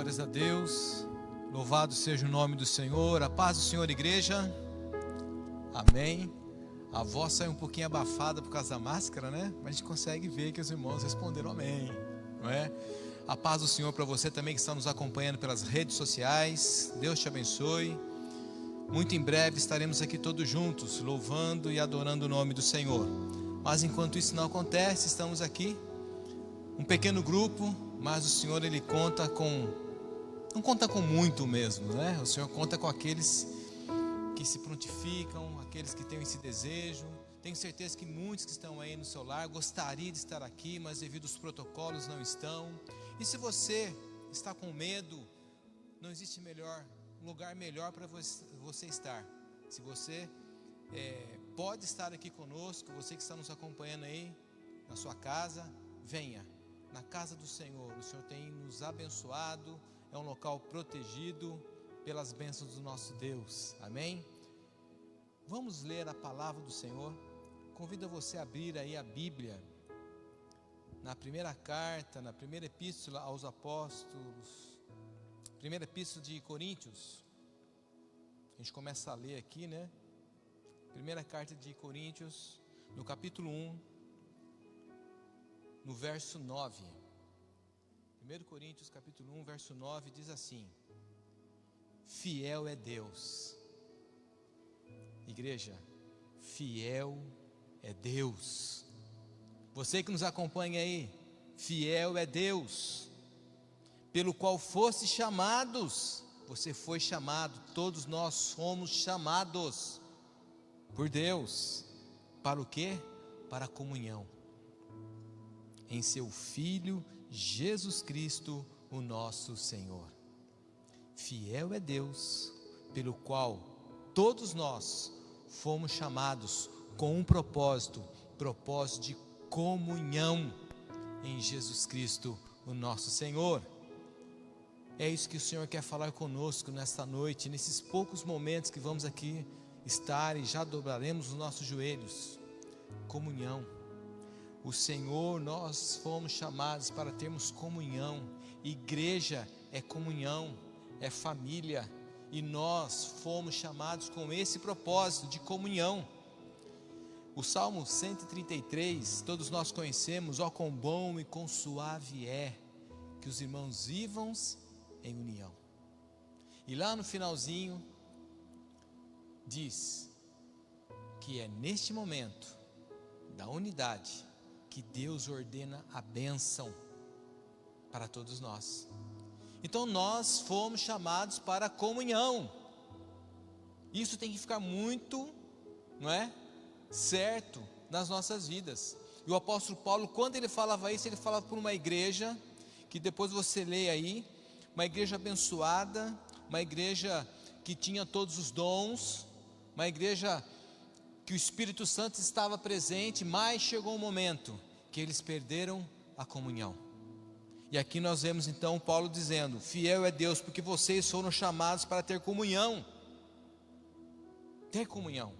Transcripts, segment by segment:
Glórias a Deus, louvado seja o nome do Senhor, a paz do Senhor, igreja, amém. A voz saiu um pouquinho abafada por causa da máscara, né? Mas a gente consegue ver que os irmãos responderam amém, não é? A paz do Senhor para você também que está nos acompanhando pelas redes sociais, Deus te abençoe. Muito em breve estaremos aqui todos juntos, louvando e adorando o nome do Senhor. Mas enquanto isso não acontece, estamos aqui, um pequeno grupo, mas o Senhor Ele não conta com muito mesmo, né? O Senhor conta com aqueles que se prontificam, aqueles que têm esse desejo. Tenho certeza que muitos que estão aí no seu lar gostariam de estar aqui, mas devido aos protocolos não estão. E se você está com medo, não existe lugar melhor para você estar. Se você pode estar aqui conosco, você que está nos acompanhando aí na sua casa, venha. Na casa do Senhor, o Senhor tem nos abençoado, é um local protegido pelas bênçãos do nosso Deus, amém? Vamos ler a palavra do Senhor. Convido você a abrir aí a Bíblia, na primeira carta, na primeira epístola aos apóstolos, primeira epístola de Coríntios. A gente começa a ler aqui, né? Primeira carta de Coríntios, no capítulo 1, no verso 9. 1 Coríntios capítulo 1, verso 9, diz assim: fiel é Deus. Igreja, fiel é Deus. Você que nos acompanha aí, fiel é Deus, pelo qual foste chamados. Você foi chamado, todos nós somos chamados por Deus. Para o quê? Para a comunhão em seu Filho Jesus Cristo, o nosso Senhor. Fiel é Deus, pelo qual todos nós fomos chamados com um propósito de comunhão em Jesus Cristo, o nosso Senhor. É isso que o Senhor quer falar conosco nesta noite, nesses poucos momentos que vamos aqui estar e já dobraremos os nossos joelhos. Comunhão. O Senhor, nós fomos chamados para termos comunhão. Igreja é comunhão, é família, e nós fomos chamados com esse propósito de comunhão. O Salmo 133, todos nós conhecemos: ó quão bom e quão suave é que os irmãos vivam em união. E lá no finalzinho diz que é neste momento da unidade que Deus ordena a bênção para todos nós. Então nós fomos chamados para a comunhão. Isso tem que ficar muito, não é, certo nas nossas vidas. E o apóstolo Paulo, quando ele falava isso, ele falava por uma igreja, que depois você lê aí, uma igreja abençoada, uma igreja que tinha todos os dons, uma igreja que o Espírito Santo estava presente, mas chegou um momento que eles perderam a comunhão. E aqui nós vemos então Paulo dizendo: fiel é Deus, porque vocês foram chamados para ter comunhão. Ter comunhão.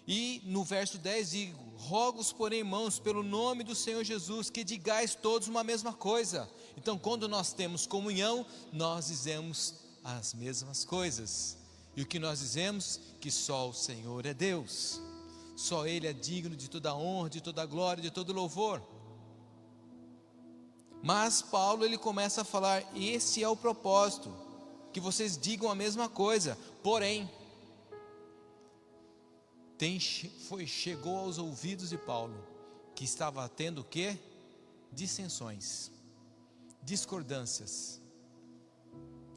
E no verso 10 digo: rogo-vos, porém, irmãos, pelo nome do Senhor Jesus, que digais todos uma mesma coisa. Então, quando nós temos comunhão, nós dizemos as mesmas coisas. E o que nós dizemos? Que só o Senhor é Deus. Só Ele é digno de toda honra, de toda glória, de todo louvor. Mas Paulo, ele começa a falar: esse é o propósito, que vocês digam a mesma coisa. Porém, chegou aos ouvidos de Paulo que estava tendo o quê? Dissensões, discordâncias.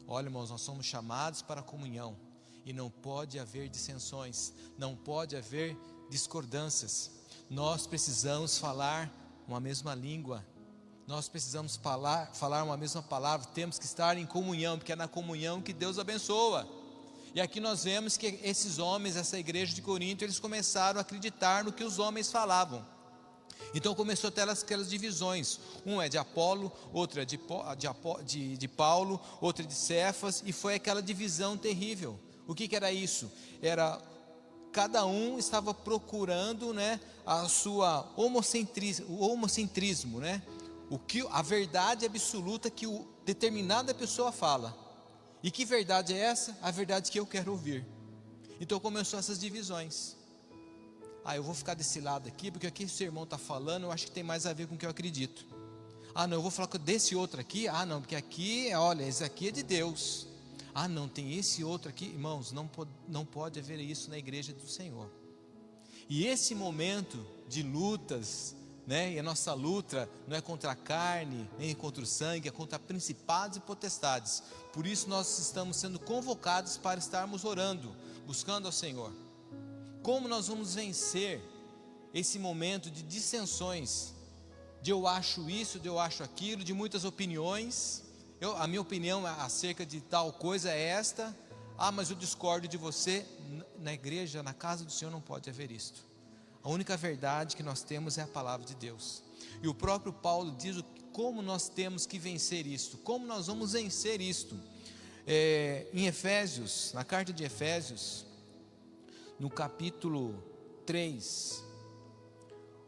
Olha, irmãos, nós somos chamados para a comunhão, e não pode haver dissensões, não pode haver discordâncias. Nós precisamos falar uma mesma língua, nós precisamos falar uma mesma palavra, temos que estar em comunhão, porque é na comunhão que Deus abençoa. E aqui nós vemos que esses homens, essa igreja de Corinto, eles começaram a acreditar no que os homens falavam. Então começou a ter aquelas divisões: um é de Apolo, outro é de Paulo, outro é de Cefas, e foi aquela divisão terrível. O que era isso? Cada um estava procurando, né, a sua o homocentrismo, né? a verdade absoluta que determinada pessoa fala. E que verdade é essa? A verdade que eu quero ouvir. Então começou essas divisões. Eu vou ficar desse lado aqui, porque aqui esse irmão está falando, eu acho que tem mais a ver com o que eu acredito. Não, eu vou falar desse outro aqui. Não, porque aqui, olha, esse aqui é de Deus. Não, tem esse outro aqui. Irmãos, não pode haver isso na igreja do Senhor. E esse momento de lutas, né, e a nossa luta não é contra a carne, nem contra o sangue, é contra principados e potestades. Por isso nós estamos sendo convocados para estarmos orando, buscando ao Senhor. Como nós vamos vencer esse momento de dissensões, de eu acho isso, de eu acho aquilo, de muitas opiniões? A minha opinião acerca de tal coisa é esta. Mas eu discordo de você. Na igreja, na casa do Senhor não pode haver isto. A única verdade que nós temos é a palavra de Deus. E o próprio Paulo diz como nós temos que vencer isto, como nós vamos vencer isto. Em Efésios, na carta de Efésios, no capítulo 3,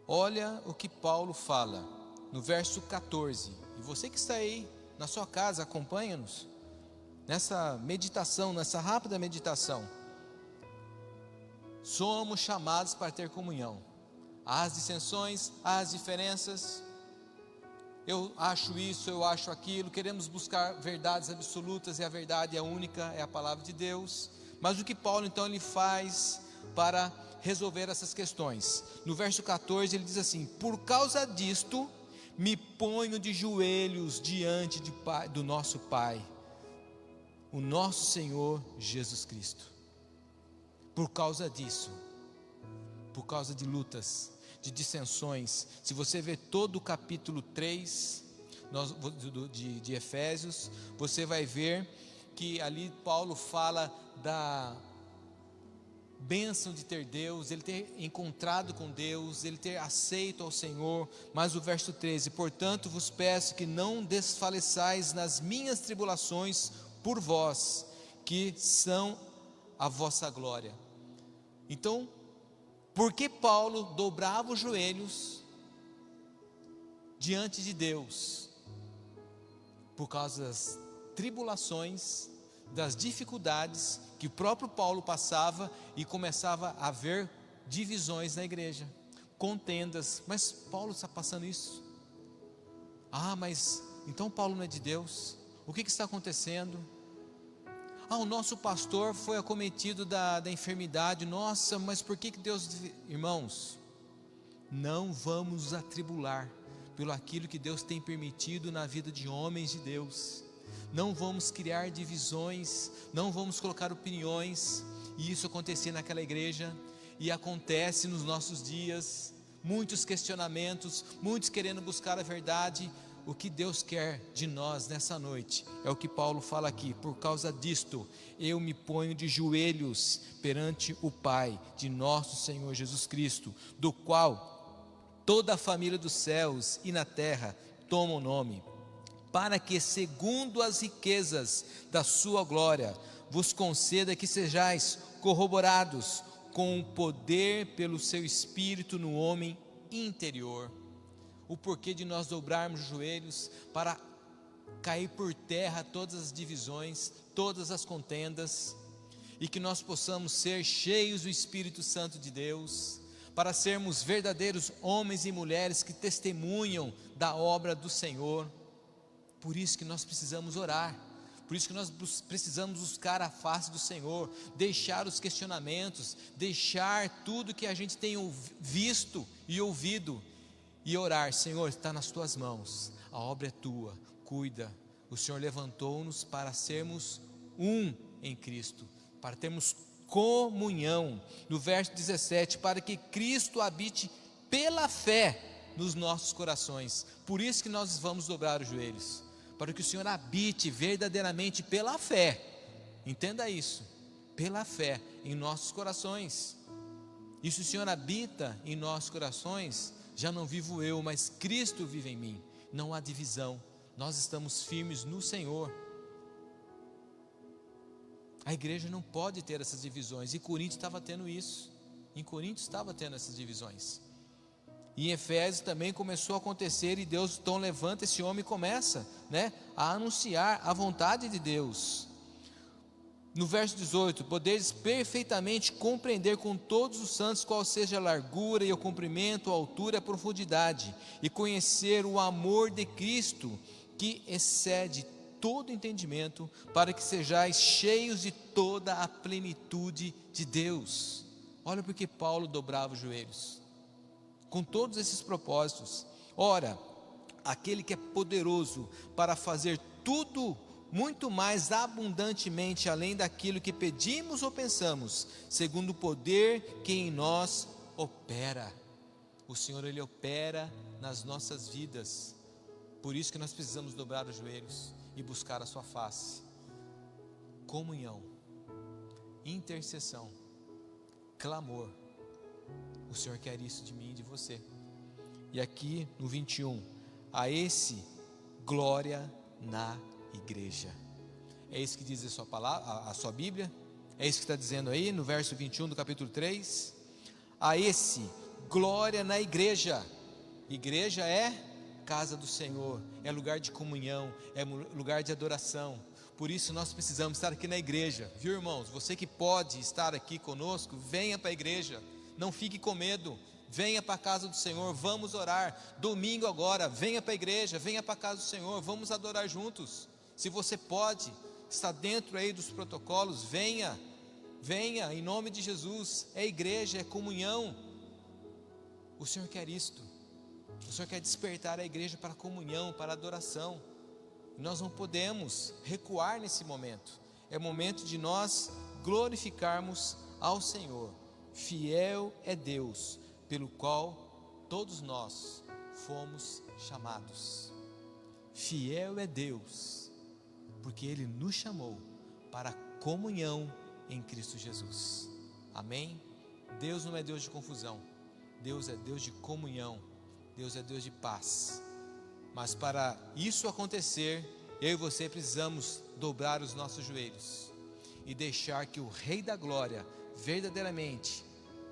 olha o que Paulo fala, no verso 14. E você que está aí na sua casa, acompanha-nos nessa meditação, nessa rápida meditação. Somos chamados para ter comunhão. Há as dissensões, há as diferenças. Eu acho isso, eu acho aquilo. Queremos buscar verdades absolutas, e a verdade é única, é a palavra de Deus. Mas o que Paulo então ele faz para resolver essas questões? No verso 14 ele diz assim: por causa disto me ponho de joelhos diante do nosso Pai, o nosso Senhor Jesus Cristo. Por causa disso, por causa de lutas, de dissensões. Se você ver todo o capítulo 3 de Efésios, você vai ver que ali Paulo fala da bênção de ter Deus, ele ter encontrado com Deus, ele ter aceito ao Senhor. Mas o verso 13: portanto vos peço que não desfaleçais nas minhas tribulações por vós, que são a vossa glória. Então, por que Paulo dobrava os joelhos diante de Deus? Por causa das tribulações, das dificuldades que o próprio Paulo passava, e começava a haver divisões na igreja, contendas. Mas Paulo está passando isso? Mas então Paulo não é de Deus? O que está acontecendo? O nosso pastor foi acometido da enfermidade. Nossa, mas por que Deus... Irmãos, não vamos nos atribular pelo aquilo que Deus tem permitido na vida de homens de Deus. Não vamos criar divisões, não vamos colocar opiniões. E isso acontecia naquela igreja, e acontece nos nossos dias. Muitos questionamentos, muitos querendo buscar a verdade. O que Deus quer de nós nessa noite é o que Paulo fala aqui: por causa disto eu me ponho de joelhos perante o Pai de nosso Senhor Jesus Cristo, do qual toda a família dos céus e na terra toma o nome, para que segundo as riquezas da sua glória vos conceda que sejais corroborados com o poder pelo seu Espírito no homem interior. O porquê de nós dobrarmos os joelhos para cair por terra todas as divisões, todas as contendas, e que nós possamos ser cheios do Espírito Santo de Deus, para sermos verdadeiros homens e mulheres que testemunham da obra do Senhor. Por isso que nós precisamos orar, por isso que nós precisamos buscar a face do Senhor, deixar os questionamentos, deixar tudo que a gente tem visto e ouvido, e orar: Senhor, está nas tuas mãos, a obra é tua, cuida. O Senhor levantou-nos para sermos um em Cristo, para termos comunhão. No verso 17: para que Cristo habite pela fé nos nossos corações. Por isso que nós vamos dobrar os joelhos, para que o Senhor habite verdadeiramente pela fé. Entenda isso, pela fé em nossos corações. E se o Senhor habita em nossos corações, já não vivo eu, mas Cristo vive em mim. Não há divisão, nós estamos firmes no Senhor. A igreja não pode ter essas divisões, e Corinto estava tendo isso. Em Corinto estava tendo essas divisões. E em Efésios também começou a acontecer, e Deus então levanta esse homem e começa, né, a anunciar a vontade de Deus. No verso 18: podeis perfeitamente compreender com todos os santos qual seja a largura e o comprimento, a altura e a profundidade, e conhecer o amor de Cristo, que excede todo entendimento, para que sejais cheios de toda a plenitude de Deus. Olha porque Paulo dobrava os joelhos, com todos esses propósitos. Ora, aquele que é poderoso para fazer tudo muito mais abundantemente além daquilo que pedimos ou pensamos, segundo o poder que em nós opera. O Senhor, Ele opera nas nossas vidas. Por isso que nós precisamos dobrar os joelhos e buscar a sua face. Comunhão, intercessão, clamor. O Senhor quer isso de mim e de você. E aqui no 21, a esse glória na igreja. É isso que diz a sua palavra, a sua Bíblia? É isso que está dizendo aí no verso 21 do capítulo 3? A esse glória na igreja. Igreja é casa do Senhor, é lugar de comunhão, é lugar de adoração. Por isso nós precisamos estar aqui na igreja, viu, irmãos? Você que pode estar aqui conosco, venha para a igreja, não fique com medo, venha para a casa do Senhor, vamos orar. Domingo agora, venha para a igreja, venha para a casa do Senhor, vamos adorar juntos. Se você pode, está dentro aí dos protocolos, venha, venha em nome de Jesus. É igreja, é comunhão. O Senhor quer isto. O Senhor quer despertar a igreja para a comunhão, para a adoração. Nós não podemos recuar nesse momento. É momento de nós glorificarmos ao Senhor. Fiel é Deus, pelo qual todos nós fomos chamados. Fiel é Deus, porque Ele nos chamou para a comunhão em Cristo Jesus. Amém? Deus não é Deus de confusão. Deus é Deus de comunhão. Deus é Deus de paz. Mas para isso acontecer, eu e você precisamos dobrar os nossos joelhos e deixar que o Rei da Glória verdadeiramente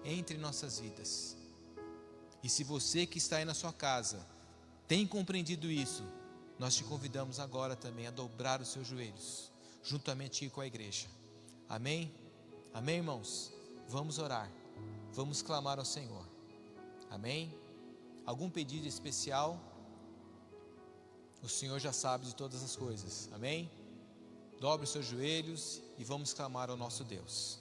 entre em nossas vidas. E se você que está aí na sua casa tem compreendido isso, nós te convidamos agora também a dobrar os seus joelhos, juntamente com a igreja. Amém? Amém, irmãos? Vamos orar, vamos clamar ao Senhor. Amém? Algum pedido especial? O Senhor já sabe de todas as coisas. Amém? Dobre os seus joelhos e vamos clamar ao nosso Deus.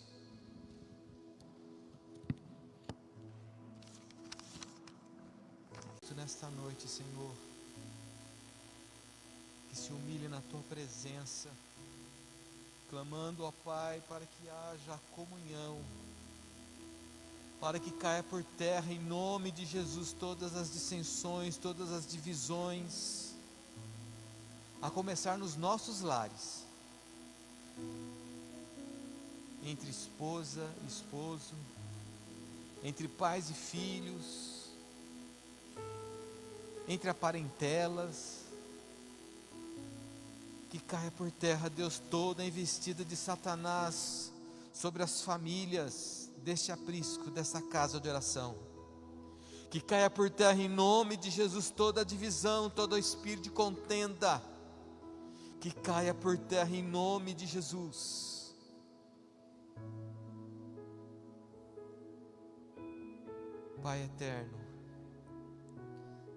Nesta noite, Senhor, que se humilhe na Tua presença, clamando, ó Pai, para que haja comunhão, para que caia por terra em nome de Jesus todas as dissensões, todas as divisões, a começar nos nossos lares, entre esposa e esposo, entre pais e filhos, entre aparentelas. Que caia por terra, Deus, toda a investida de Satanás sobre as famílias deste aprisco, dessa casa de oração. Que caia por terra em nome de Jesus toda a divisão, todo o espírito de contenda. Que caia por terra em nome de Jesus. Pai eterno,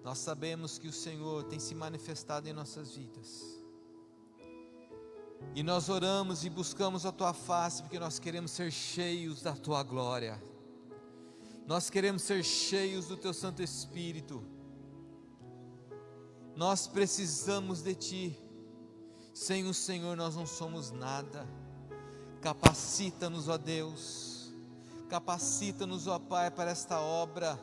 nós sabemos que o Senhor tem se manifestado em nossas vidas, e nós oramos e buscamos a Tua face, porque nós queremos ser cheios da Tua glória, nós queremos ser cheios do Teu Santo Espírito, nós precisamos de Ti. Sem o Senhor nós não somos nada. Capacita-nos, ó Deus, capacita-nos, ó Pai, para esta obra.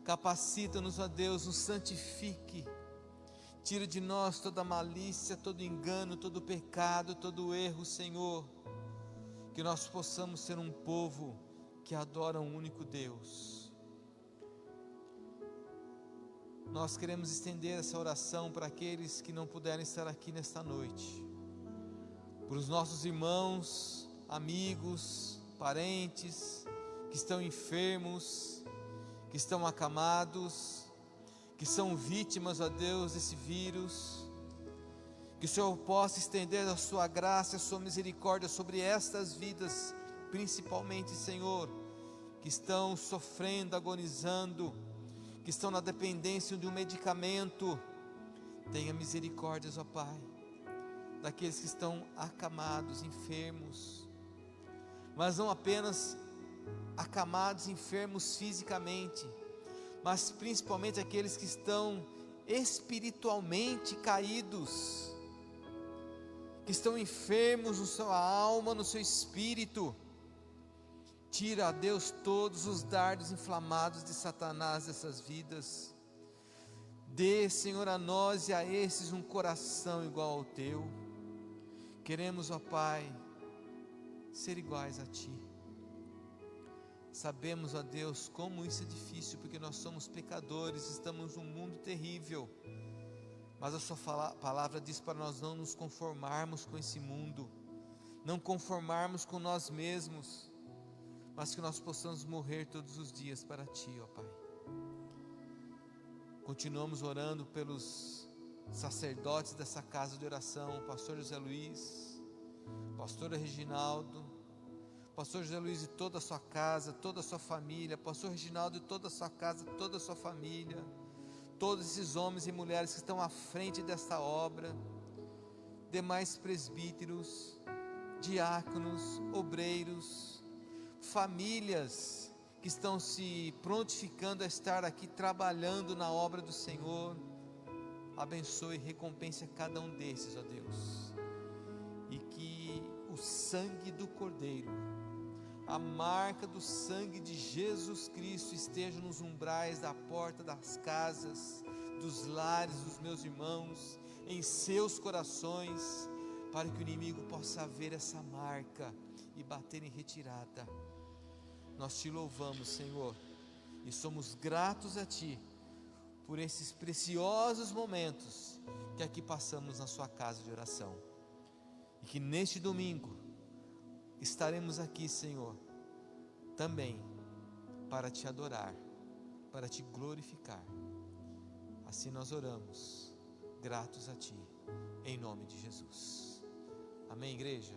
Capacita-nos, ó Deus, nos santifique. Tira de nós toda malícia, todo engano, todo pecado, todo erro, Senhor. Que nós possamos ser um povo que adora um único Deus. Nós queremos estender essa oração para aqueles que não puderem estar aqui nesta noite, para os nossos irmãos, amigos, parentes que estão enfermos, que que estão acamados, que são vítimas, ó Deus, desse vírus. Que o Senhor possa estender a sua graça, a sua misericórdia sobre estas vidas, principalmente, Senhor, que estão sofrendo, agonizando, que estão na dependência de um medicamento. Tenha misericórdia, ó Pai, daqueles que estão acamados, enfermos, mas não apenas acamados, enfermos fisicamente, mas principalmente aqueles que estão espiritualmente caídos, que estão enfermos na sua alma, no seu espírito. Tira, a Deus, todos os dardos inflamados de Satanás dessas vidas. Dê, Senhor, a nós e a esses um coração igual ao teu. Queremos, ó Pai, ser iguais a Ti. Sabemos, ó Deus, como isso é difícil, porque nós somos pecadores, estamos num mundo terrível. Mas a sua palavra diz para nós não nos conformarmos com esse mundo, não conformarmos com nós mesmos, mas que nós possamos morrer todos os dias para Ti, ó Pai. Continuamos orando pelos sacerdotes dessa casa de oração, o pastor José Luiz, pastora Reginaldo, pastor José Luiz e toda a sua casa, toda a sua família, pastor Reginaldo e toda a sua casa, toda a sua família, todos esses homens e mulheres que estão à frente desta obra, demais presbíteros, diáconos, obreiros, famílias que estão se prontificando a estar aqui trabalhando na obra do Senhor. Abençoe e recompense a cada um desses, ó Deus, e que o sangue do Cordeiro, a marca do sangue de Jesus Cristo esteja nos umbrais da porta das casas, dos lares dos meus irmãos, em seus corações, para que o inimigo possa ver essa marca e bater em retirada. Nós Te louvamos, Senhor, e somos gratos a Ti por esses preciosos momentos que aqui passamos na Sua casa de oração, e que neste domingo estaremos aqui, Senhor, também para Te adorar, para Te glorificar. Assim nós oramos, gratos a Ti, em nome de Jesus. Amém, igreja?